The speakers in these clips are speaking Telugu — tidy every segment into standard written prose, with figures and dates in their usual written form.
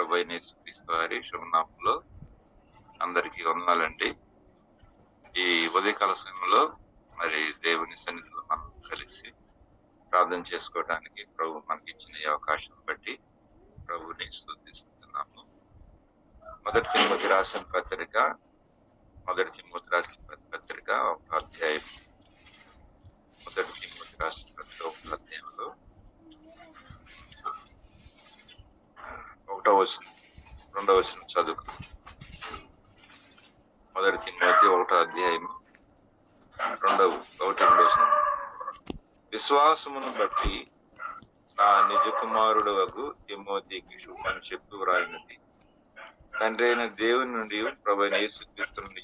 ప్రభువైన యేసుక్రీస్తు వారి శుభనామంలో అందరికీ వందనాలండి. ఈ ఉదయకాల సమయంలో మరి దేవుని సన్నిధిలో మనం కలిసి ప్రార్థన చేసుకోవడానికి ప్రభు మనకి ఇచ్చిన ఈ అవకాశం బట్టి ప్రభుని స్తుతిస్తున్నాము. మొదటి తిమోతి రాసిన పత్రిక ఒక అధ్యాయం. మొదటి తిమోతి రాసిన పత్రిక ఒక అధ్యాయంలో 1వ వచనం 2వ వచనం చదువు. మొదటి తిమోతి 1వ అధ్యాయం 1వ వచనం. విశ్వాసమును బట్టి నా నిజ కుమారుడు వగు తిమోతికి శుభమని చెప్పి వ్రాయినది. తండ్రి అయిన దేవుని నుండి ప్రభువైన యేసుక్రీస్తు నుండి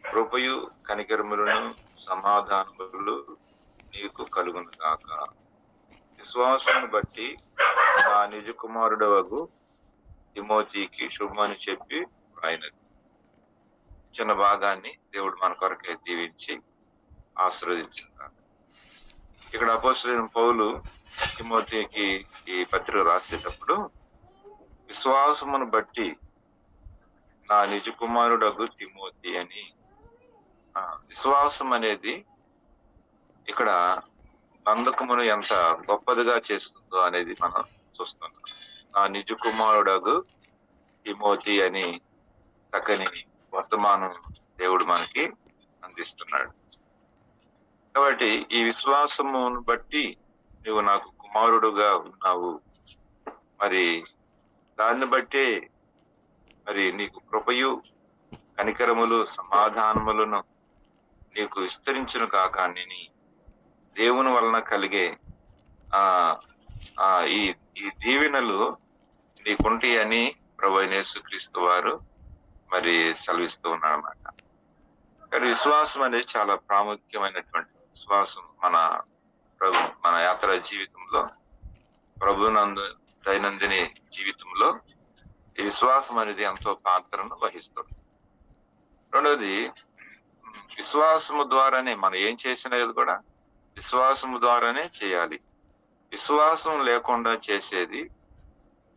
కృపయు కనికరములను సమాధానములు నీకు కలుగును గాక. విశ్వాసమును బట్టి నా నిజ కుమారుడు వగు తిమోతికి శుభమని చెప్పి వ్రాయినది. చిన్న భాగాన్ని దేవుడు మన కొరకే దీవించి ఆశీర్వదించుతాడు. ఇక్కడ అపోస్తలుడైన పౌలు తిమోతికి ఈ పత్రిక రాసేటప్పుడు విశ్వాసమును బట్టి నా నిజ కుమారుడగు తిమోతి అని, విశ్వాసం అనేది ఇక్కడ బంధకమును ఎంత గొప్పదిగా చేస్తుందో అనేది మనం చూస్తున్నాం. నా నిజ కుమారుడగు తిమోతి అని చక్కని వర్తమానం దేవుడు మనకి అందిస్తున్నాడు. కాబట్టి ఈ విశ్వాసమును బట్టి నువ్వు నాకు కుమారుడుగా ఉన్నావు, మరి దాన్ని బట్టి మరి నీకు కృపయు కనికరములు సమాధానములను నీకు విస్తరించును కాక అని దేవుని వలన కలిగే ఈ దీవెనలు నీకుంటాయి అని ప్రభువైన యేసుక్రీస్తు వారు మరి సెలవిస్తూ ఉన్నారు అన్నమాట. కానీ విశ్వాసం అనేది చాలా ప్రాముఖ్యమైనటువంటి విశ్వాసం మన యాత్ర జీవితంలో, ప్రభునందు దైనందిన జీవితంలో ఈ విశ్వాసం అనేది ఎంతో పాత్రను వహిస్తుంది. రెండవది, విశ్వాసము ద్వారానే మనం ఏం చేసినది కూడా విశ్వాసము ద్వారానే చేయాలి. విశ్వాసం లేకుండా చేసేది,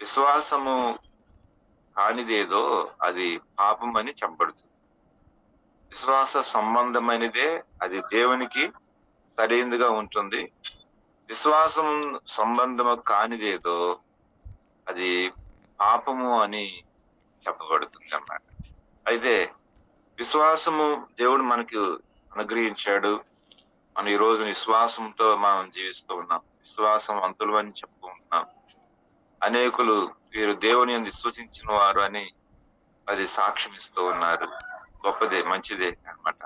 విశ్వాసము కానిదేదో అది పాపం అని చెప్పబడుతుంది. విశ్వాస సంబంధమైనదే అది దేవునికి సరైనదిగా ఉంటుంది. విశ్వాసం సంబంధము కానిదేదో అది పాపము అని చెప్పబడుతుంది అన్నమాట. అయితే విశ్వాసము దేవుడు మనకి అనుగ్రహించాడు. మనం ఈ రోజు విశ్వాసంతో మనం జీవిస్తూ ఉన్నాం. విశ్వాసవంతులు అని చెప్పుకుంటున్నాం. అనేకులు వీరు దేవుని యందు విశ్వసించిన వారు అని అది సాక్ష్యం ఇస్తూ ఉన్నారు. గొప్పదే, మంచిదే అన్నమాట.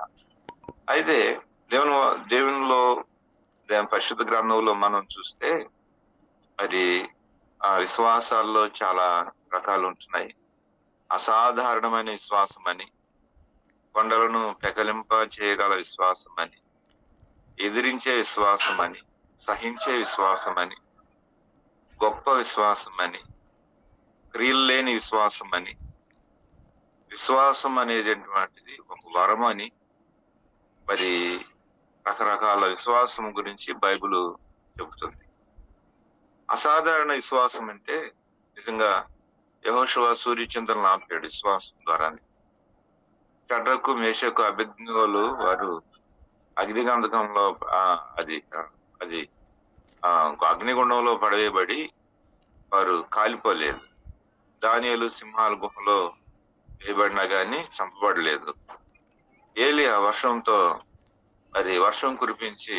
అయితే దేవునిలో పరిశుద్ధ గ్రంథంలో మనం చూస్తే మరి ఆ విశ్వాసాల్లో చాలా రకాలు ఉంటున్నాయి. అసాధారణమైన విశ్వాసం అని, కొండలను పెకలింప చేయగల విశ్వాసం అని, ఎదిరించే విశ్వాసం అని, సహించే విశ్వాసం అని, గొప్ప విశ్వాసం అని, క్రియలు లేని విశ్వాసం అని, విశ్వాసం అనేటువంటిది ఒక వరం అని, మరి రకరకాల విశ్వాసం గురించి బైబిల్ చెబుతుంది. అసాధారణ విశ్వాసం అంటే నిజంగా యెహోషువ సూర్యచంద్రులను ఆపాడు విశ్వాసం ద్వారానే. షడ్రకు మేషకు అబేద్నెగోలు వారు అగ్నిగంధకంలో అది అగ్నిగుండంలో పడవేయబడి వారు కాలిపోలేదు. దానియేలు సింహాల గుహలో వేయబడినా గాని చంపబడలేదు. ఏలియా వర్షం కురిపించి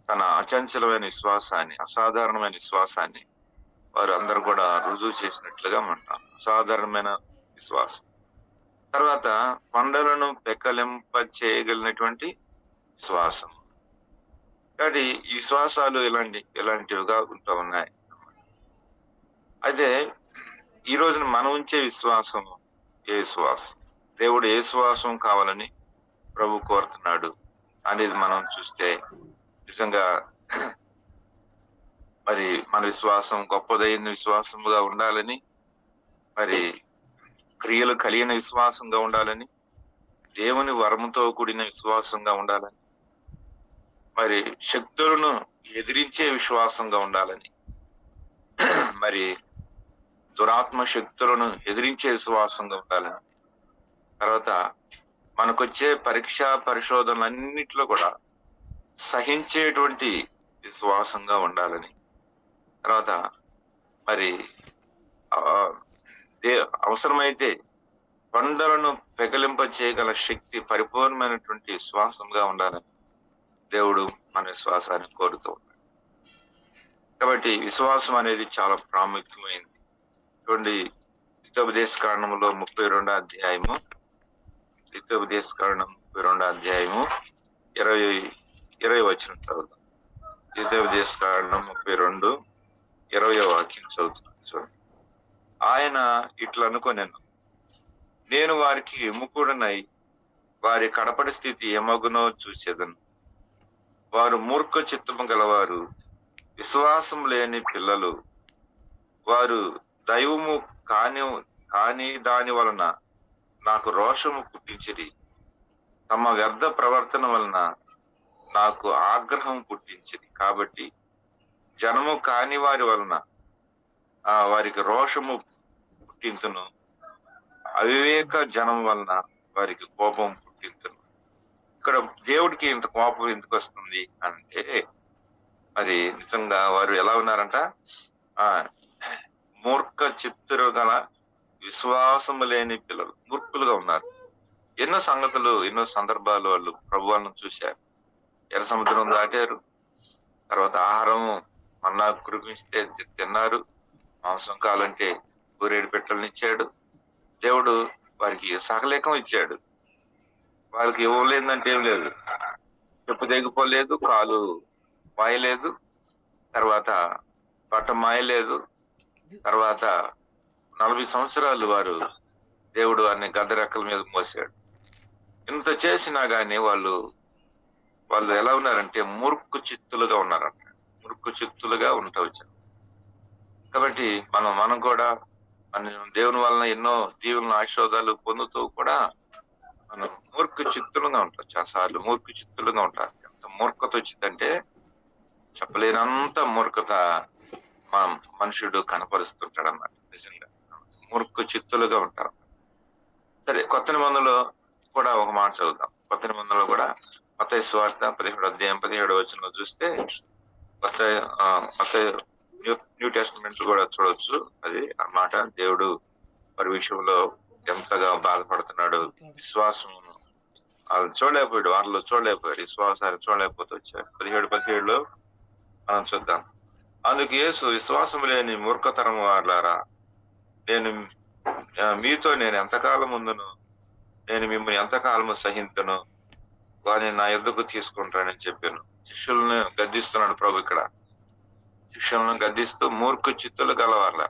తన అచంచలమైన విశ్వాసాన్ని, అసాధారణమైన విశ్వాసాన్ని వారు అందరూ కూడా రుజువు చేసినట్లుగా అంటాం. అసాధారణమైన విశ్వాసం. తర్వాత కొండలను పెకలింప చేయగలిగినటువంటి విశ్వాసం. కాబట్టి ఈ విశ్వాసాలు ఇలాంటివిగా ఉంటూ ఉన్నాయి. అయితే ఈ రోజున మనం ఉంచే విశ్వాసం ఏ విశ్వాసం, దేవుడు ఏ విశ్వాసం కావాలని ప్రభు కోరుతున్నాడు అనేది మనం చూస్తే నిజంగా మరి మన విశ్వాసం గొప్పదైన విశ్వాసముగా ఉండాలని, మరి క్రియలు కలిగిన విశ్వాసంగా ఉండాలని, దేవుని వరముతో కూడిన విశ్వాసంగా ఉండాలని, మరి శక్తులను ఎదిరించే విశ్వాసంగా ఉండాలని, మరి దురాత్మ శక్తులను ఎదిరించే విశ్వాసంగా ఉండాలని, తర్వాత మనకొచ్చే పరీక్ష పరిశోధనలన్నిటిలో కూడా సహించేటువంటి విశ్వాసంగా ఉండాలని, తర్వాత మరి ఆ, అవసరమైతే కొండలను పెకలింప చేయగల శక్తి పరిపూర్ణమైనటువంటి విశ్వాసంగా ఉండాలని దేవుడు మన విశ్వాసాన్ని కోరుతూ ఉన్నాడు. కాబట్టి విశ్వాసం అనేది చాలా ప్రాముఖ్యమైనది. చూడండి, ద్వితోపదేశ కాండములో 32వ అధ్యాయము, ద్వితోపదేశ కాండం 32వ అధ్యాయము 20 వచనం చదువుతాం. ద్వితోపదేశ కాండం 32 20వ వాక్యం చదువుతున్నాం. చూడండి, ఆయన ఇట్లా అనుకొనెను, నేను వారికి విముఖుడనై వారి కడపటి స్థితి ఏమగునో చూసేదను. వారు మూర్ఖ చిత్తము గలవారు, విశ్వాసం లేని పిల్లలు. వారు దైవము కాని దాని వలన నాకు రోషము పుట్టించిరి. తమ వ్యర్థ ప్రవర్తన వలన నాకు ఆగ్రహం పుట్టించిరి. కాబట్టి జనము కాని వారి వలన వారికి రోషము పుట్టింతును, అవివేక జనం వలన వారికి కోపం పుట్టింతును. ఇక్కడ దేవుడికి ఇంత కోపం ఎందుకు వస్తుంది అంటే, మరి నిజంగా వారు ఎలా ఉన్నారంట, మూర్ఖ చిత్తులు గల విశ్వాసము లేని పిల్లలు, మూర్ఖులుగా ఉన్నారు. ఎన్నో సంగతులు, ఎన్నో సందర్భాలు వాళ్ళు ప్రభువులను చూశారు. ఎర్ర సముద్రం దాటారు, తర్వాత ఆహారము మన్నా కురిపిస్తే తిన్నారు, మాంసం కావాలంటే ఊరేడు పెట్టెలను ఇచ్చాడు. దేవుడు వారికి సకలేకం ఇచ్చాడు. వాళ్ళకి ఇవ్వలేదంటే ఏం లేదు, చెప్పు తెగిపోలేదు, కాలు మాయలేదు, తర్వాత బట్ట మాయలేదు. తర్వాత 40 సంవత్సరాలు వారు దేవుడు అన్ని గద్ద రెక్కల మీద మోసాడు. ఇంత చేసినా గానీ వాళ్ళు ఎలా ఉన్నారంటే మూర్ఖ చిత్తులుగా ఉన్నారంట. మూర్ఖ చిత్తులుగా ఉండవచ్చు. కాబట్టి మనం కూడా దేవుని వలన ఎన్నో దీవులను ఆశీర్వాదాలు పొందుతూ కూడా మనం మూర్ఖ చిత్తులుగా ఉంటాం. చాలాసార్లు మూర్ఖ చిత్తులుగా ఉంటారు. ఎంత మూర్ఖత వచ్చిందంటే చెప్పలేనంత మూర్ఖత మనుషుడు కనపరుస్తుంటాడు అన్నమాట. నిజంగా మూర్ఖ చిత్తులుగా ఉంటారు. సరే, కొత్త నిబంధనలో కూడా ఒక మాట చదువుతాం. కొత్త నిబంధనలో కూడా మత్తయి సువార్త 17వ అధ్యాయం 17వ వచనంలో చూస్తే, న్యూ టెస్టమెంట్ కూడా చూడొచ్చు. అది అన్నమాట, దేవుడు వారి విషయంలో ఎంతగా బాధపడుతున్నాడు. విశ్వాసమును వాళ్ళు చూడలేకపోయాడు, వాళ్ళలో చూడలేకపోయాడు, విశ్వాసాన్ని చూడలేకపోతే వచ్చాడు. 17:17లో మనం చూద్దాం. అందుకు యేసు, విశ్వాసం లేని మూర్ఖతరం వాళ్ళారా, మీతో నేను ఎంతకాలం ఉందును, నేను మిమ్మల్ని ఎంతకాలము సహించును, వారిని నా యొద్దకు తీసుకుంటానని చెప్పాను. శిష్యులను గద్దిస్తున్నాడు ప్రభు ఇక్కడ. శిష్యులను గద్దిస్తూ మూర్ఖ చిత్తులు గలవార్లా,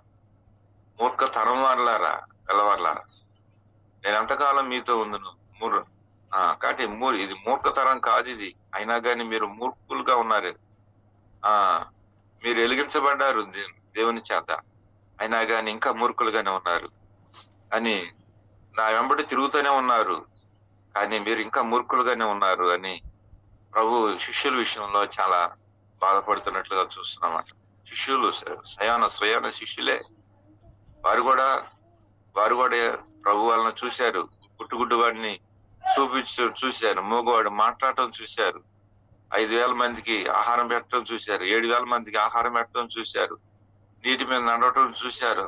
మూర్ఖతరం వాళ్ళారా గలవార్లారా, నేను ఎంతకాలం మీతో ఉందును. కాబట్టి ఇది మూర్ఖతరం కాదు ఇది. అయినా కానీ మీరు మూర్ఖులుగా ఉన్నారు. మీరు వెలిగించబడ్డారు దేవుని చేత, అయినా కానీ ఇంకా మూర్ఖులుగానే ఉన్నారు అని, నా వెంబడి తిరుగుతూనే ఉన్నారు కానీ మీరు ఇంకా మూర్ఖులుగానే ఉన్నారు అని ప్రభు శిష్యుల విషయంలో చాలా బాధపడుతున్నట్లుగా చూస్తున్నామాట. శిష్యులు స్వయాన శిష్యులే. వారు కూడా ప్రభు వాళ్ళని చూశారు. పుట్టుగుడ్డు వాడిని చూశారు, మూగవాడు మాట్లాడటం చూశారు, 5,000 మందికి ఆహారం పెట్టడం చూశారు, 7,000 మందికి ఆహారం పెట్టడం చూశారు, నీటి మీద నడవటం చూశారు,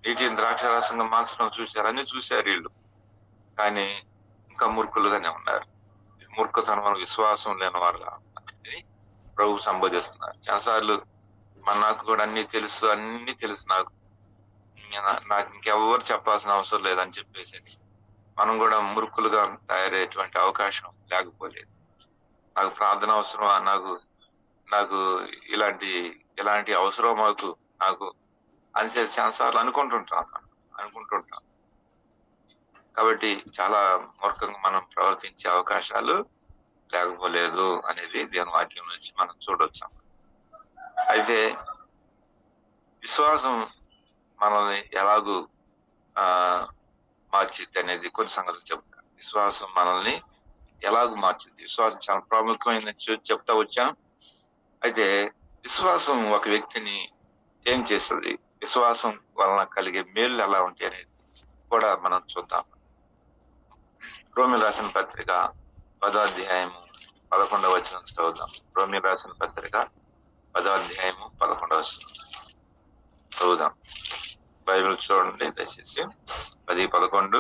నీటిని ద్రాక్షారసంగా మార్చడం చూశారు, అన్ని చూశారు వీళ్ళు. కానీ ఇంకా మూర్ఖులుగానే ఉన్నారు. మూర్ఖతనం, విశ్వాసం లేని వాళ్ళు అని ప్రభు సంబోధిస్తున్నారు. చాలాసార్లు నాకు కూడా అన్ని తెలుసు, నాకు ఇంకెవరు చెప్పాల్సిన అవసరం లేదని చెప్పేసి మనం కూడా మూర్ఖులుగా తయారయ్యేటువంటి అవకాశం లేకపోలేదు. నాకు ప్రార్థన అవసరమా, నాకు ఇలాంటి అవసరం నాకు అని చాలాసార్లు అనుకుంటుంటాం. కాబట్టి చాలా మూర్ఖంగా మనం ప్రవర్తించే అవకాశాలు లేకపోలేదు అనేది దేవుని వాక్యం నుంచి మనం చూడొచ్చు. అయితే విశ్వాసం మనల్ని ఎలాగూ మార్చిద్ది అనేది కొన్ని సంగతులు చెప్తాను. విశ్వాసం మనల్ని ఎలాగూ మార్చిద్ది. విశ్వాసం చాలా ప్రాముఖ్యమైన చెప్తా వచ్చాం. అయితే విశ్వాసం ఒక వ్యక్తిని ఏం చేస్తుంది? విశ్వాసం వలన కలిగే మేలు ఎలా ఉంటాయి అనేది కూడా మనం చూద్దాం. రోమిలు రాసిన పత్రిక 10వ అధ్యాయము 11వ వచనం చదువుదాం. రోమిలు రాసిన పత్రిక 10వ అధ్యాయము 11వ వచనం చదువుదాం. బైబిల్ చూడండి దయచేసి. 10:11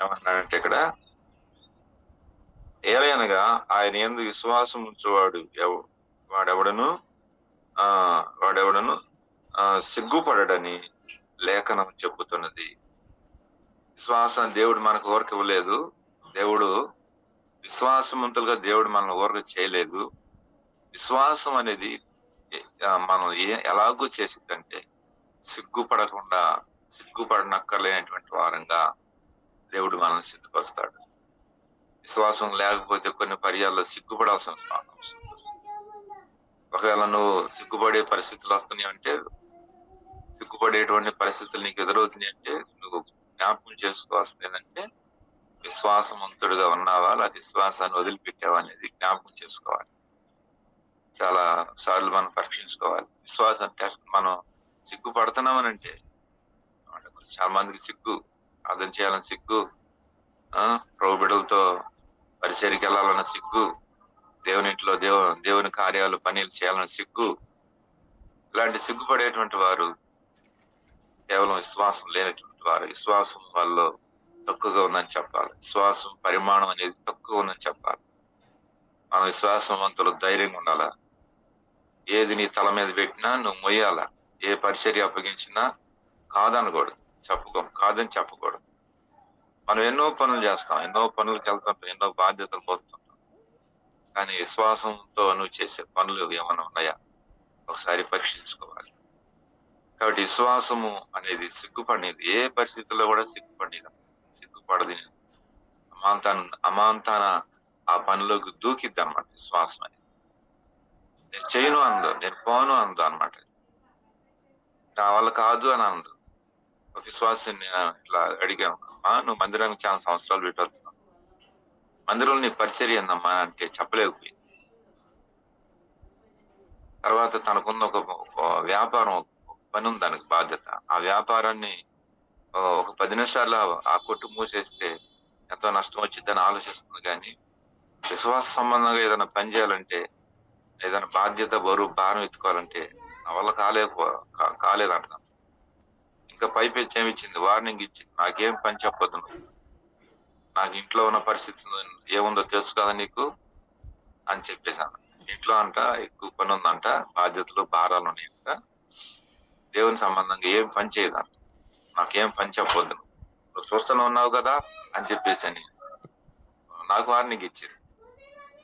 ఏమన్నాడంటే ఇక్కడ, ఏలయనగా ఆయన యందు విశ్వాసం ఉంచువాడు వాడెవడను సిగ్గుపడడని లేఖనం చెబుతున్నది. విశ్వాసం దేవుడు మనకు ఊరికి ఇవ్వలేదు. దేవుడు విశ్వాసవంతులుగా దేవుడు మనల్ని ఊరికి చేయలేదు. విశ్వాసం అనేది మనం ఎలాగూ చేసిద్దంటే సిగ్గుపడనక్కర్లేనటువంటి వారంగా దేవుడు మనల్ని సిద్ధపరుస్తాడు. విశ్వాసం లేకపోతే కొన్ని పర్యాల్లో సిగ్గుపడాల్సిన అవసరం వస్తుంది. ఒకవేళ నువ్వు సిగ్గుపడే పరిస్థితులు వస్తున్నాయి అంటే, సిగ్గుపడేటువంటి పరిస్థితులు నీకు ఎదురవుతున్నాయి అంటే, నువ్వు జ్ఞాపకం చేసుకోవాల్సింది ఏంటంటే, విశ్వాసవంతుడుగా ఉన్నావా లేదా విశ్వాసాన్ని వదిలిపెట్టావా అనేది జ్ఞాపకం చేసుకోవాలి. చాలా సార్లు మనం పరీక్షించుకోవాలి. విశ్వాసం మనం సిగ్గుపడుతున్నామని అంటే, చాలా మందికి సిగ్గు, అర్థం చేయాలని సిగ్గు, ప్రభు బిడ్డలతో పరిచర్యకి వెళ్ళాలన్న సిగ్గు, దేవుని ఇంట్లో దేవుని కార్యాలు పనులు చేయాలన్న సిగ్గు. ఇలాంటి సిగ్గుపడేటువంటి వారు కేవలం విశ్వాసం లేనటువంటి వారు. విశ్వాసం వాళ్ళు తక్కువగా ఉందని చెప్పాలి. విశ్వాసం పరిమాణం అనేది తక్కువ ఉందని చెప్పాలి. మనం విశ్వాసవంతులు ధైర్యంగా ఉండాలా. ఏది నీ తల మీద పెట్టినా నువ్వు మొయ్యాలా. ఏ పరిచర్య అప్పగించినా కాదని చెప్పకూడదు. మనం ఎన్నో పనులు చేస్తాం, ఎన్నో పనులకు వెళ్తుంటాం, ఎన్నో బాధ్యతలు పోతుంటాం. కానీ విశ్వాసంతో నువ్వు చేసే పనులు ఏమైనా ఉన్నాయా ఒకసారి పరీక్షించుకోవాలి. కాబట్టి విశ్వాసము అనేది సిగ్గుపడేది. ఏ పరిస్థితుల్లో కూడా సిగ్గుపడది. అమాంతాన ఆ పనిలోకి దూకిద్ది అనమాట విశ్వాసం అనేది. నేను చేయను అందు, నేను పోను అందు అనమాట. నా వల్ల కాదు అని అందు. ఒక విశ్వాసం నేను ఇట్లా అడిగాను, నువ్వు మందిరానికి చాలా సంవత్సరాలు పెట్టొస్తున్నావు, మందిరంలో నీ పరిచర్య ఏందమ్మా అంటే చెప్పలేకపోయింది. తర్వాత తనకున్న ఒక వ్యాపారం, పని ఉంది, దానికి బాధ్యత. ఆ వ్యాపారాన్ని ఒక 10 నిమిషాల్లో ఆ కొట్టు మూసేస్తే ఎంతో నష్టం వచ్చిందని ఆలోచిస్తుంది. కానీ విశ్వాస సంబంధంగా ఏదైనా పని చేయాలంటే, ఏదైనా బాధ్యత బరువు భారం ఎత్తుకోవాలంటే నా వల్ల కాలేదంట. ఇంకా పైపెచ్చి ఏమిచ్చింది, వార్నింగ్ ఇచ్చింది, నాకేం పని చెప్పొద్దు, నువ్వు నాకు ఇంట్లో ఉన్న పరిస్థితి ఏముందో తెలుసు కదా నీకు అని చెప్పేశాను. ఇంట్లో అంట ఎక్కువ పని ఉందంట, బాధ్యతలు భారాలు ఉన్నాయంట, దేవుని సంబంధంగా ఏం పని చేయదంట, నాకేం పని చెప్పొద్దు, నువ్వు చూస్తూనే ఉన్నావు కదా అని చెప్పేసి అని నాకు వార్నింగ్ ఇచ్చింది.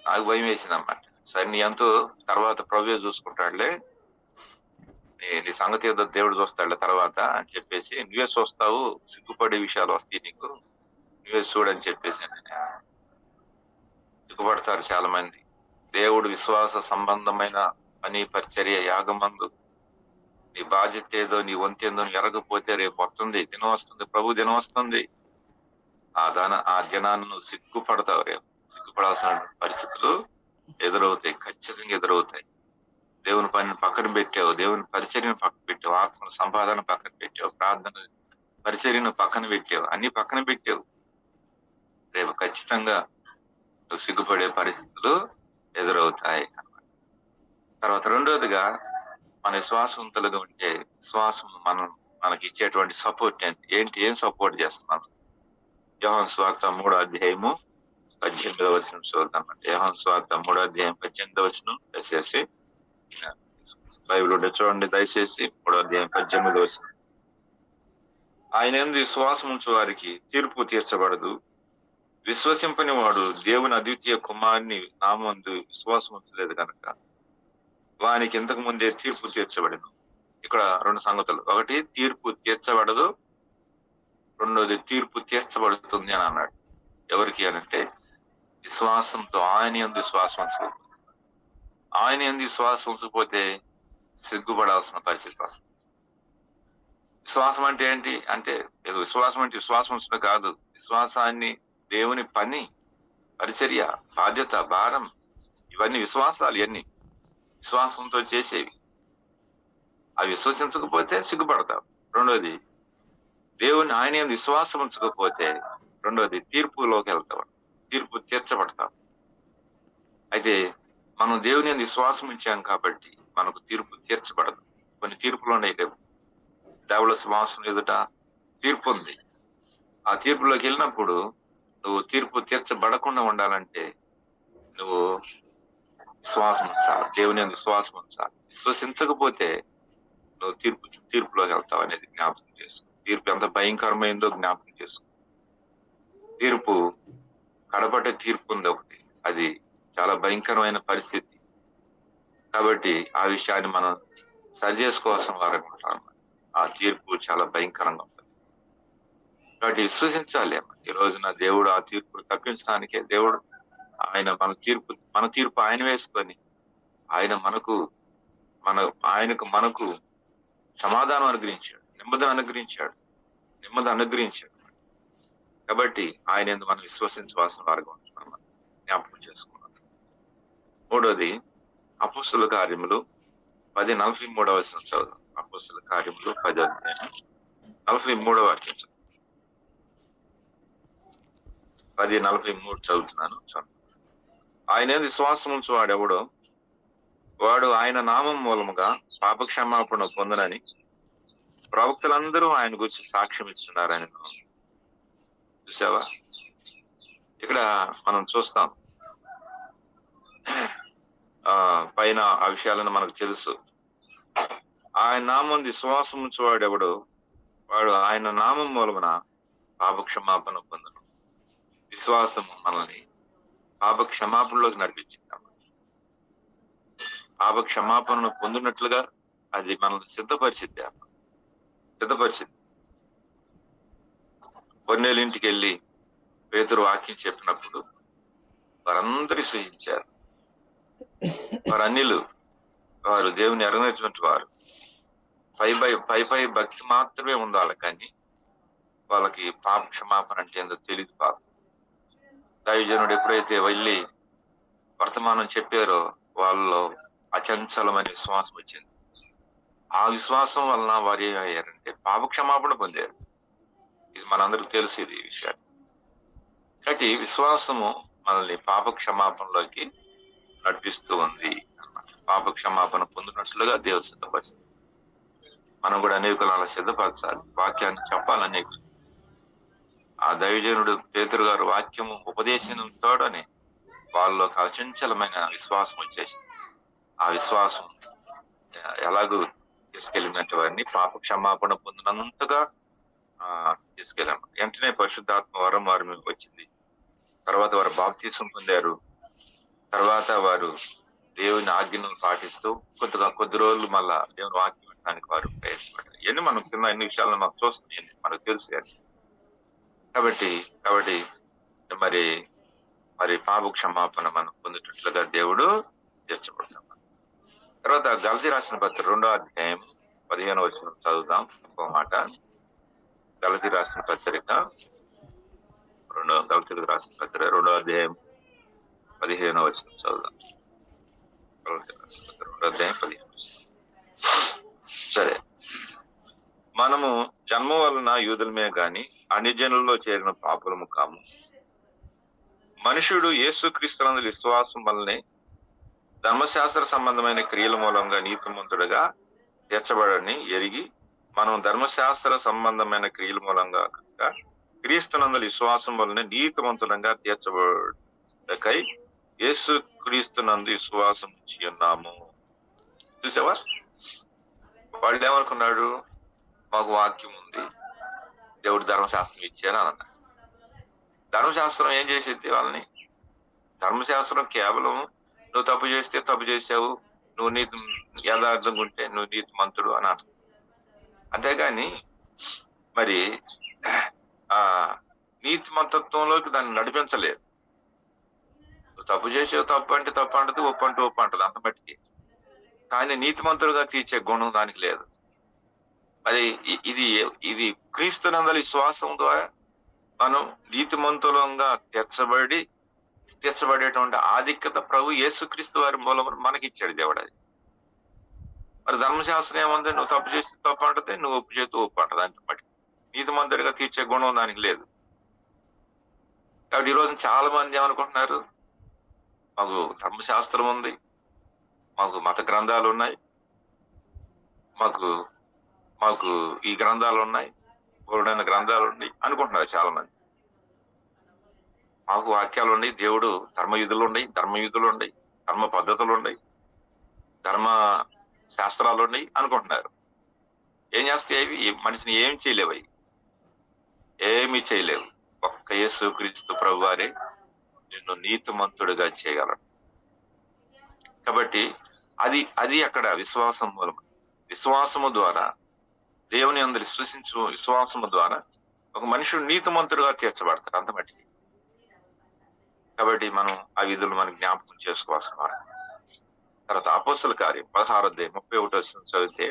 నాకు భయం వేసింది అన్నమాట. సరే నీ ఎంతో తర్వాత ప్రభువే చూసుకుంటాడులే, నీ సంగతి ఏదో దేవుడు చూస్తాడులే తర్వాత అని చెప్పేసి, నువ్వే చూస్తావు, సిగ్గుపడే విషయాలు వస్తాయి నీకు, నువ్వే చూడని చెప్పేసి సిగ్గుపడతారు చాలా మంది. దేవుడు విశ్వాస సంబంధమైన పని పరిచర్య యాగమందు నీ బాధ్యత ఏదో, నీ వంతేందో ఎరగపోతే రేపు వస్తుంది, దినం వస్తుంది, ప్రభు దినం వస్తుంది. ఆ దినాన్ని నువ్వు సిగ్గుపడతావు. రేపు సిగ్గుపడాల్సిన పరిస్థితులు ఎదురవుతాయి, ఖచ్చితంగా ఎదురవుతాయి. దేవుని పనిని పక్కన పెట్టావు, దేవుని పరిచర్యను పక్కన పెట్టావు, ఆత్మల సంపాదన పక్కన పెట్టావు, ప్రార్థన పరిచర్యను పక్కన పెట్టావు, అన్ని పక్కన పెట్టావు. రేపు ఖచ్చితంగా నువ్వు సిగ్గుపడే పరిస్థితులు ఎదురవుతాయి అన్నమాట. తర్వాత రెండోదిగా, మన విశ్వాసవంతులుగా ఉంటే విశ్వాసం మనకి ఇచ్చేటువంటి సపోర్ట్ ఏంటి, ఏం సపోర్ట్ చేస్తున్నాను? యోహాను సువార్త 3వ అధ్యాయము 18వ వచనం చూద్దాం. యోహాను సువార్త 3వ అధ్యాయం 18వ వచనం దయచేసి బైబిల్ ఉంటే చూడండి దయచేసి. 3వ అధ్యాయం 18వ వచనం. ఆయన యందు విశ్వాసం ఉంచు వారికి తీర్పు తీర్చబడదు, విశ్వసింపని వాడు దేవుని అద్వితీయ కుమారుని నామందు విశ్వాసం ఉంచలేదు కనుక వానికి ఇంతకు ముందే తీర్పు తీర్చబడను. ఇక్కడ 2 సంగతులు. ఒకటి, తీర్పు తీర్చబడదు, రెండోది తీర్పు తీర్చబడుతుంది అని అన్నాడు. ఎవరికి అనంటే విశ్వాసంతో, ఆయన యందు విశ్వాసం ఉంచకపోతే. ఆయన యందు విశ్వాసం ఉంచకపోతే సిగ్గుపడాల్సిన పరిస్థితి వస్తుంది. విశ్వాసం అంటే ఏంటి అంటే, ఏదో విశ్వాసం అంటే విశ్వాసం ఉంచడం కాదు. విశ్వాసాన్ని, దేవుని పని, పరిచర్య, బాధ్యత, భారం, ఇవన్నీ విశ్వాసాలు, ఇవన్నీ విశ్వాసంతో చేసేవి. అవి విశ్వసించకపోతే సిగ్గుపడతావు. రెండోది, దేవుని ఆయన యందు విశ్వాసం ఉంచకపోతే రెండోది తీర్పులోకి వెళ్తావు, తీర్పు తీర్చబడతావు. అయితే మనం దేవుని యందు విశ్వాసం ఉంచాం కాబట్టి మనకు తీర్పు తీర్చబడదు. కొన్ని తీర్పులు ఉన్నాయి లేవు. దేవుళ్ళ సింహాసనం ఎదుట తీర్పు ఉంది. ఆ తీర్పులోకి వెళ్ళినప్పుడు నువ్వు తీర్పు తీర్చబడకుండా ఉండాలంటే నువ్వు విశ్వాసం ఉంచాలి, దేవుని యందు విశ్వాసం ఉంచాలి. విశ్వసించకపోతే నువ్వు తీర్పులోకి వెళ్తావు అనేది జ్ఞాపకం చేసుకో. తీర్పు ఎంత భయంకరమైందో జ్ఞాపకం చేసుకో. తీర్పు కడపటే తీర్పు ఉంది ఒకటి, అది చాలా భయంకరమైన పరిస్థితి. కాబట్టి ఆ విషయాన్ని మనం సరి చేసుకోవాల్సిన వారికి ఉంటాం. ఆ తీర్పు చాలా భయంకరంగా ఉంటుంది. కాబట్టి విశ్వసించాలి. ఈ రోజున దేవుడు ఆ తీర్పును తప్పించడానికే దేవుడు ఆయన మన తీర్పు ఆయన వేసుకొని ఆయన మనకు సమాధానం అనుగ్రహించాడు, నెమ్మది అనుగ్రహించాడు. కాబట్టి ఆయన యందు మనం విశ్వసించవలసిన వారుగా ఉంటున్నాం, జ్ఞాపకం చేసుకున్నాం. మూడోది, అపోస్తలుల కార్యములు 10:43 చదువు. అపోస్తలుల కార్యములు 10:43 10:43 చదువుతున్నాను. ఆయన విశ్వాసం ఉంచు వాడెవడో వాడు ఆయన నామం మూలముగా పాపక్షమాపణ పొందనని ప్రవక్తలందరూ ఆయన గురించి సాక్ష్యం ఇస్తున్నారని. చూసావా, ఇక్కడ మనం చూస్తాం పైన ఆ విషయాలను మనకు తెలుసు. ఆయన నామం విశ్వాసం ఉంచువాడెవడు వాడు ఆయన నామం మూలమున పాపక్షమాపణ పొందను. విశ్వాసము మనల్ని పాప క్షమాపణలోకి నడిపించింది. పాప క్షమాపణను పొందినట్లుగా అది మనల్ని సిద్ధపరిచింది. కొన్నేళ్ళ ఇంటికి వెళ్ళి పేతురు వాక్యం చెప్పినప్పుడు వారందరూ సహించారు. వారు అన్యులు, వారు దేవుని ఎరగనటువంటి వారు. పై భక్తి మాత్రమే ఉండాలి, కానీ వాళ్ళకి పాప క్షమాపణ అంటే ఏందో తెలియదు. పాప దైవజనుడు ఎప్పుడైతే వెళ్ళి వర్తమానం చెప్పారో వాళ్ళలో అచంచలమైన విశ్వాసం వచ్చింది. ఆ విశ్వాసం వలన వారు ఏమయ్యారంటే పాప క్షమాపణ పొందారు. ఇది మనందరికి తెలుసు ఇది విషయాన్ని. కాబట్టి విశ్వాసము మనల్ని పాప క్షమాపణలోకి నడిపిస్తూ ఉంది అన్నమాట. పాప క్షమాపణ పొందినట్లుగా దేవుడు సిద్ధపరుస్తుంది. మనం కూడా అనేకులు అలా సిద్ధపరచాలి, వాక్యాన్ని చెప్పాలి అనేకులు. ఆ దైవజనుడు పేతురు గారు వాక్యము ఉపదేశంతోడని వాళ్ళలోకి అచంచలమైన విశ్వాసం వచ్చేసింది. ఆ విశ్వాసం ఎలాగూ తీసుకెళ్ళినట్టు వారిని పాప క్షమాపణ పొందినంతగా తీసుకెళ్ళాము. వెంటనే పరిశుద్ధాత్మ వరం వారి మీద వచ్చింది. తర్వాత వారు బాప్తీసం పొందారు. తర్వాత వారు దేవుని ఆజ్ఞలను పాటిస్తూ కొద్ది రోజులు మళ్ళా దేవుని వాక్యం వినడానికి వారు ప్రయాసపడ్డారు. ఇవన్నీ మనం కింద ఎన్ని విషయాలను మాకు చూస్తున్నాయి, మనకు తెలుసు. కాబట్టి మరి పాప క్షమాపణ మనం పొందేటట్లుగా దేవుడు తీర్చబడతాం. తర్వాత గలతీ రాసిన పత్రిక 2:15 చదువుదాం. ఒక మాట. గలతీ రాసిన పత్రిక 2:15 చదువుదాం. 2:15. సరే, మనము జన్మ వలన యూదులమే గాని అన్ని జనులలో చేరిన పాపులము కాము. మనుషుడు యేసుక్రీస్తునందు విశ్వాసం వల్లనే ధర్మశాస్త్ర సంబంధమైన క్రియల మూలంగా నీతిమంతుడుగా తీర్చబడని ఎరిగి, మనం ధర్మశాస్త్ర సంబంధమైన క్రియల మూలంగా క్రీస్తునందు విశ్వాసం వల్లనే నీతిమంతులంగా తీర్చబడకై యేసుక్రీస్తునందు విశ్వాసం ఉంచి ఉన్నాము. చూసావా, వాళ్ళు ఏమనుకున్నాడు? మాకు వాక్యం ఉంది, దేవుడు ధర్మశాస్త్రం ఇచ్చారు అని అన్నారు. ధర్మశాస్త్రం ఏం చేసేది వాళ్ళని? ధర్మశాస్త్రం కేవలం నువ్వు తప్పు చేస్తే తప్పు చేసావు, నువ్వు నీతి యథార్థంగా ఉంటే నువ్వు నీతి మంతుడు అని అర్థం. అంతేగాని మరి ఆ నీతి మంతత్వంలోకి దాన్ని నడిపించలేదు. నువ్వు తప్పు చేసావు, తప్పు అంటే తప్పు అంటది, ఒప్పు అంటే ఒప్పు అంటది, అంత మట్టికి. కానీ నీతిమంతుడుగా తీర్చే గుణం దానికి లేదు. మరి ఇది క్రీస్తునందలి విశ్వాసం ద్వారా మనం నీతిమంతులంగా తీర్చబడేటువంటి ఆధిక్యత ప్రభు యేసుక్రీస్తు వారి మూలం మనకి ఇచ్చాడు దేవుడు. అది మరి ధర్మశాస్త్రం ఏముంది? నువ్వు తప్పు చేస్తే తప్పు అంటది, నువ్వు ఒప్పు చేస్తే ఒప్పు అంటది అంత మటుకు. నీతిమంతుడిగా తీర్చే గుణం దానికి లేదు. కాబట్టి ఈ రోజు చాలా మంది ఏమనుకుంటున్నారు, మాకు ధర్మశాస్త్రం ఉంది, మాకు మత గ్రంథాలు ఉన్నాయి, మాకు మాకు ఈ గ్రంథాలు ఉన్నాయి, బోలెడైన గ్రంథాలు ఉన్నాయి అనుకుంటున్నారు చాలా మంది. మాకు వాక్యాలు ఉన్నాయి, దేవుడు ధర్మయుధులు ఉన్నాయి, ధర్మ పద్ధతులు ఉన్నాయి, ధర్మ శాస్త్రాలు ఉన్నాయి అనుకుంటున్నారు. ఏం చేస్తాయి అవి? మనిషిని ఏం చేయలేవు, అవి ఏమీ చేయలేవు. ఒక్క యేసు క్రీస్తు ప్రభువారే నిన్ను నీతిమంతుడిగా చేయగలడు. కాబట్టి అది అక్కడ విశ్వాసం మూలం. విశ్వాసము ద్వారా, దేవుని యందు విశ్వసించు విశ్వాసము ద్వారా ఒక మనుషుడు నీతిమంతుడుగా తీర్చబడతాడు అంత మట్టికి. కాబట్టి మనం ఆ విధులు మనకి జ్ఞాపకం చేసుకోవాల్సిన వారు. తర్వాత అపోస్తల కార్యం 16:31 చదివితే,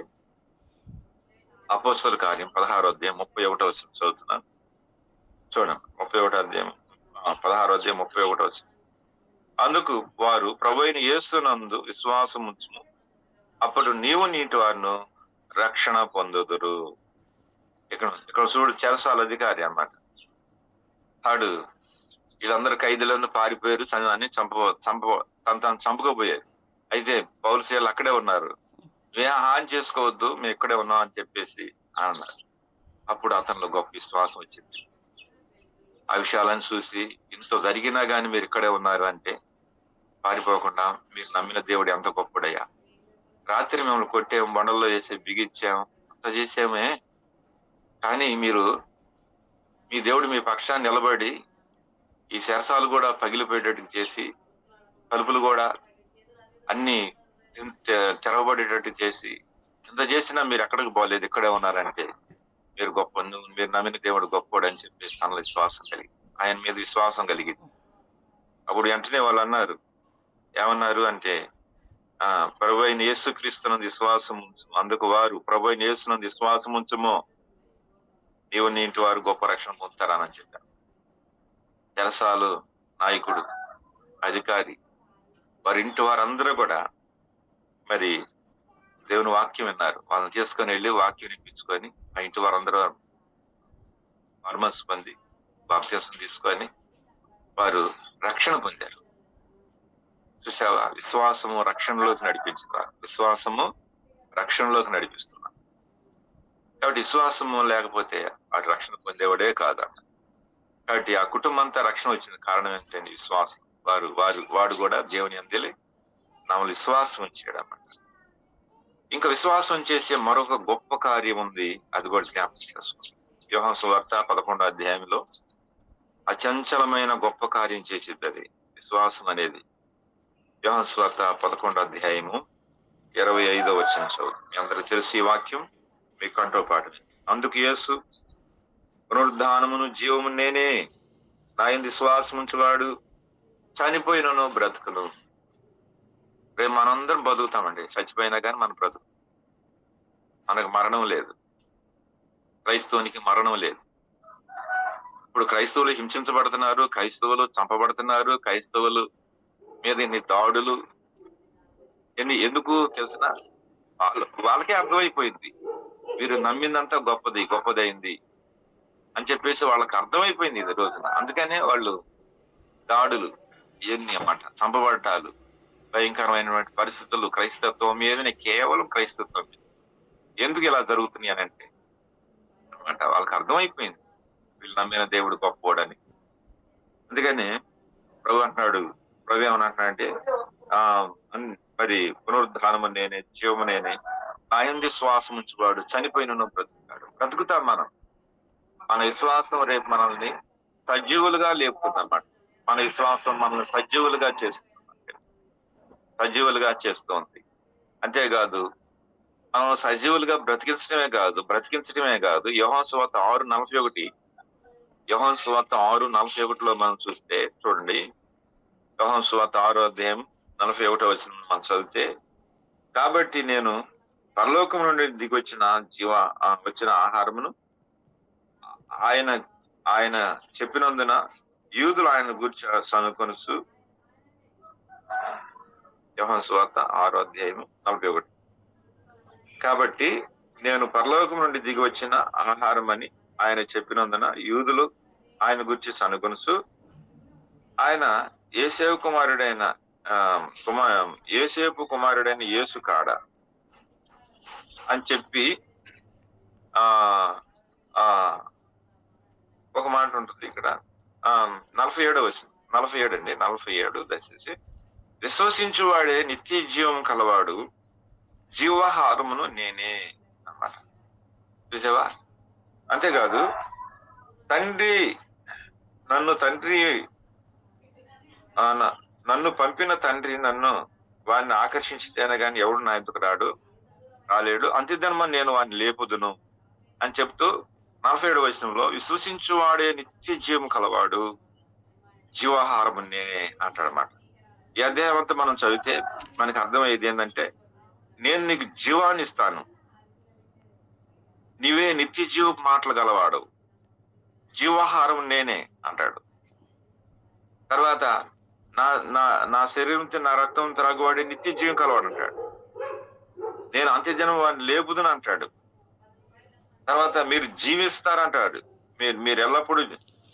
అపోస్తల కార్యం 16:31 చదువుతున్నాను చూడండి. 16:31. అందుకు వారు ప్రభువైన యేసునందు విశ్వాసముంచుము, అప్పుడు నీవు నీటి వారిను రక్షణ పొందుదురు. ఇక్కడ చూడు, చెరసాల అధికారి అన్నమాట. వాడు వీళ్ళందరూ ఖైదీలను పారిపోయారు, అన్ని తను చంపకపోయారు. అయితే పౌలు శీలలు అక్కడే ఉన్నారు. మేము హాని చేసుకోవద్దు, మేము ఇక్కడే ఉన్నాం అని చెప్పేసి అన్నారు. అప్పుడు అతనిలో గొప్ప విశ్వాసం వచ్చింది. ఆ విషయాలను చూసి, ఇంత జరిగినా గాని మీరు ఇక్కడే ఉన్నారు అంటే పారిపోకుండా, మీరు నమ్మిన దేవుడు ఎంత గొప్పడయ్యా. రాత్రి మిమ్మల్ని కొట్టాము, బండల్లో వేసి బిగించాము, అంత చేసామే, కానీ మీరు మీ దేవుడు మీ పక్షాన్ని నిలబడి ఈ శరసాలు కూడా పగిలిపోయేటట్టు చేసి, తలుపులు కూడా అన్ని తెరవబడేటట్టు చేసి, ఇంత చేసినా మీరు ఎక్కడికి పోలేదు, ఇక్కడే ఉన్నారంటే మీరు మీరు నమ్మిన దేవుడు గొప్పోడు అని చెప్పేసి తనలో విశ్వాసం కలిగి, ఆయన మీద విశ్వాసం కలిగింది. అప్పుడు వెంటనే వాళ్ళు అన్నారు, ఏమన్నారు అంటే, ప్రభువైన యేసుక్రీస్తునందు విశ్వాసం ఉంచు. అందుకు వారు, ప్రభువైన యేసునందు విశ్వాసం ఉంచుమో, నీవు నీ ఇంటి వారు గొప్ప రక్షణ పొందుతారని చెప్పారు. చెరసాలు నాయకుడు, అధికారి, వారి ఇంటి వారందరూ కూడా మరి దేవుని వాక్యం విన్నారు. వాళ్ళని తీసుకొని వెళ్ళి వాక్యం వినిపించుకొని ఆ ఇంటి వారందరూ మార్మన్స్ పొంది బాప్తిసం తీసుకొని వారు రక్షణ పొందారు. చూసావా? విశ్వాసము రక్షణలోకి నడిపించుతారు. విశ్వాసము రక్షణలోకి నడిపిస్తున్నారు. కాబట్టి విశ్వాసము లేకపోతే వాటి రక్షణ పొందేవాడే కాదు. కాబట్టి ఆ కుటుంబం అంతా రక్షణ వచ్చింది. కారణం ఏంటంటే విశ్వాసం. వాడు కూడా దేవుని యందు నమ్మలు విశ్వాసం ఉంచాడు అన్నమాట. ఇంకా విశ్వాసం చేసే మరొక గొప్ప కార్యం ఉంది, అది కూడా జ్ఞాపకం చేసుకోండి. యోహాను సువార్త 11వ అధ్యాయంలో అచంచలమైన గొప్ప కార్యం చేసేది అది విశ్వాసం అనేది. యోహాను సువార్త 11వ అధ్యాయము 25వ వచనం చదువు. మీ అందరూ తెలిసి ఈ వాక్యం మీ కంటో పాటు. అందుకు యేసు, పునరుద్ధానమును జీవము నేనే, నా యందు విశ్వాసం ఉంచువాడు చనిపోయినను బ్రతుకును. రేపు మనందరం బతుకుతామండి, చచ్చిపోయినా కానీ మన బ్రతుకు. మనకు మరణం లేదు, క్రైస్తవునికి మరణం లేదు. ఇప్పుడు క్రైస్తవులు హింసించబడుతున్నారు, క్రైస్తవులు చంపబడుతున్నారు, క్రైస్తవులు మీద ఎన్ని దాడులు, ఎందుకు తెలిసిన వాళ్ళకే అర్థమైపోయింది, వీరు నమ్మిందంతా గొప్పదైంది అని చెప్పేసి వాళ్ళకి అర్థమైపోయింది ఈ రోజున. అందుకనే వాళ్ళు దాడులు ఇవన్నీ అన్నమాట, చంపబడటాలు, భయంకరమైనటువంటి పరిస్థితులు క్రైస్తత్వం మీదనే, కేవలం క్రైస్తత్వం మీద. ఎందుకు ఇలా జరుగుతున్నాయి అని అంటే అనమాట, వాళ్ళకి అర్థమైపోయింది వీళ్ళు నమ్మిన దేవుడు గొప్పోడని. అందుకని ప్రభు ఏమనంటున్నాడంటే, మరి పునరుద్ధానము నేనే, జీవము నేనే, నా యందు విశ్వాసం ఉంచువాడు చనిపోయినను బ్రతుకుతాడు. బ్రతుకుతాం మనం. మన విశ్వాసం రేపు మనల్ని సజీవులుగా లేపుతుంది అన్నమాట. మన విశ్వాసం మనల్ని సజీవులుగా చేస్తుంది. అంతేకాదు, మనం సజీవులుగా బ్రతికించడమే కాదు. యోహాను సువార్త 6:41 మనం చూస్తే చూడండి. యోహాను సువార్త 6వ అధ్యాయం 41వ వచనం మనం చదివితే, కాబట్టి నేను పరలోకం నుండి దిగి వచ్చిన ఆహారమును ఆయన చెప్పినందున యూదులు ఆయన గురించి సనుకొనుచు. యోహాను సువార్త 6వ అధ్యాయం 41. కాబట్టి నేను పరలోకం నుండి దిగి వచ్చిన ఆహారమని ఆయన చెప్పినందున యూదులు ఆయన గురించి సనుగొనుచు ఆయన యేసేపు కుమారుడైన యేసేపు కుమారుడైన యేసు కాడా అని చెప్పి ఆ ఆ ఒక మాట ఉంటుంది ఇక్కడ. 47 వచనం, 47 అండి, 47 దయచేసి. విశ్వసించువాడే నిత్య జీవం కలవాడు, జీవాహారమును నేనే అన్నమాట. చూసావా? అంతేకాదు, తండ్రి నన్ను పంపిన తండ్రి వాడిని ఆకర్షించితేనే గాని ఎవడు నా ఎందుకు రాలేడు, అంత్యదినమ నేను వాడిని లేపుదును అని చెప్తూ 47 వచనంలో విశ్వసించువాడే నిత్య జీవం కలవాడు, జీవాహారము నేనే అంటాడనమాట. ఈ అధ్యాయం అంతా మనం చదివితే మనకి అర్థమయ్యేది ఏంటంటే, నేను నీకు జీవాన్ని ఇస్తాను, నీవే నిత్య జీవపు మాటలు గలవాడు, జీవాహారం నేనే అంటాడు. తర్వాత నా శరీరం నా రక్తం త్రాగువాడే నిత్య జీవం కలవాడు అంటాడు. నేను అంత్యజనం వాడిని లేపుదును అంటాడు. తర్వాత మీరు జీవిస్తారంటాడు. మీరు ఎల్లప్పుడూ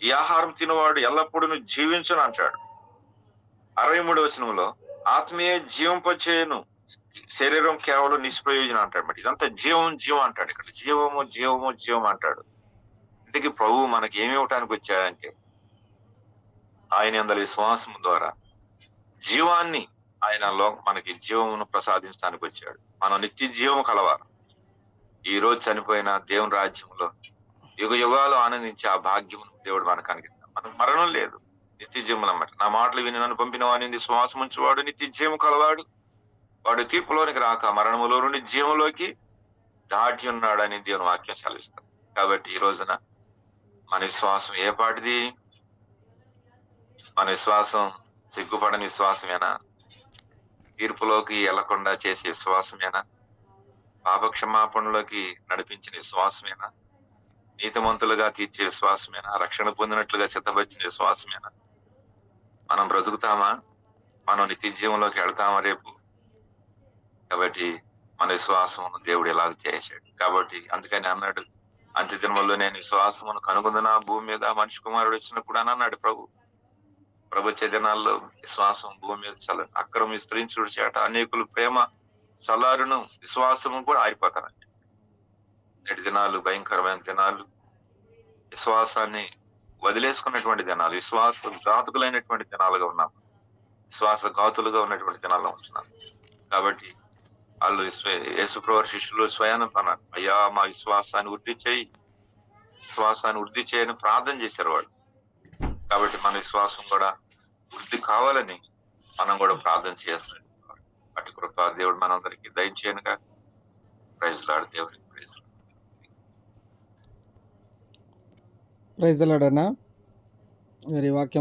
ఈ ఆహారం తినవాడు ఎల్లప్పుడూ జీవించును అంటాడు. 63 వచనంలో ఆత్మీయ జీవింపచేయును, శరీరం కేవలం నిష్ప్రయోజనం అంటాడు. ఇదంతా జీవం అంటాడు. ఇక్కడ జీవము అంటాడు. ఇంతకీ ప్రభువు మనకి ఏమి ఇవ్వటానికి వచ్చాడంటే, ఆయన యందలి విశ్వాసం ద్వారా జీవాన్ని ఆయనలో మనకి జీవమును ప్రసాదించడానికి వచ్చాడు. మనం నిత్య జీవము కలవారు. ఈ రోజు చనిపోయిన దేవుని రాజ్యంలో యుగ యుగాలు ఆనందించి ఆ భాగ్యమును దేవుడు మనకు అనుగ్రహిస్తాడు. మనకు మరణం లేదు, నిత్య జీవం అన్నమాట. నా మాటలు విని నన్ను పంపిన వాడిని విశ్వాసం ఉంచువాడు నిత్య జీవం కలవాడు, వాడు తీర్పులోనికి రాక మరణములో నుండి జీవంలోకి దాటి ఉన్నాడని దేవుని వాక్యం సెలవిస్తాం. కాబట్టి ఈ రోజున మన విశ్వాసం ఏ పాటిది? మన విశ్వాసం సిగ్గుపడని విశ్వాసమేనా? తీర్పులోకి వెళ్లకుండా చేసే విశ్వాసమేనా? పాపక్షమాపణలోకి నడిపించిన విశ్వాసమేనా? నీతిమంతులుగా తీర్చే విశ్వాసమేనా? రక్షణ పొందినట్లుగా సిద్ధపరిచిన విశ్వాసమేనా? మనం బ్రతుకుతామా? మనం నిత్య జీవంలోకి వెళ్తామా రేపు? కాబట్టి మన విశ్వాసం దేవుడు ఎలాగ చేశాడు. కాబట్టి అందుకని అన్నాడు, అంత్యదినములో నేను విశ్వాసమును కనుగొందున భూమి మీద మనిషి కుమారుడు వచ్చినప్పుడు అని అన్నాడు ప్రభు. వచ్చే దినాల్లో విశ్వాసం భూమి మీద అక్రమ విస్తరించుడు చేట అనేకులు ప్రేమ చల్లారును, విశ్వాసము కూడా ఆరిపోతారండి. నేటి దినాలు భయంకరమైన దినాలు, విశ్వాసాన్ని వదిలేసుకున్నటువంటి దినాలు, విశ్వాసఘాతుకులైనటువంటి దినాలుగా ఉన్నాం, విశ్వాసఘాతులుగా ఉన్నటువంటి దినాల్లో ఉంటున్నాం. కాబట్టి వాళ్ళు యేసుప్రభు శిష్యులు స్వయాన అన్నారు, అయ్యా మా విశ్వాసాన్ని వృద్ధి చేయని ప్రార్థన చేశారు వాళ్ళు. కాబట్టి మన విశ్వాసం కూడా వృద్ధి కావాలని మనం కూడా ప్రార్థన చేస్తాం. అటు కృప దేవుడు మనందరికీ దయచేయనుగా. Praise lord. దేవునికి ప్రైజ్ ది లార్డ్ అన్న. మరి వాక్యం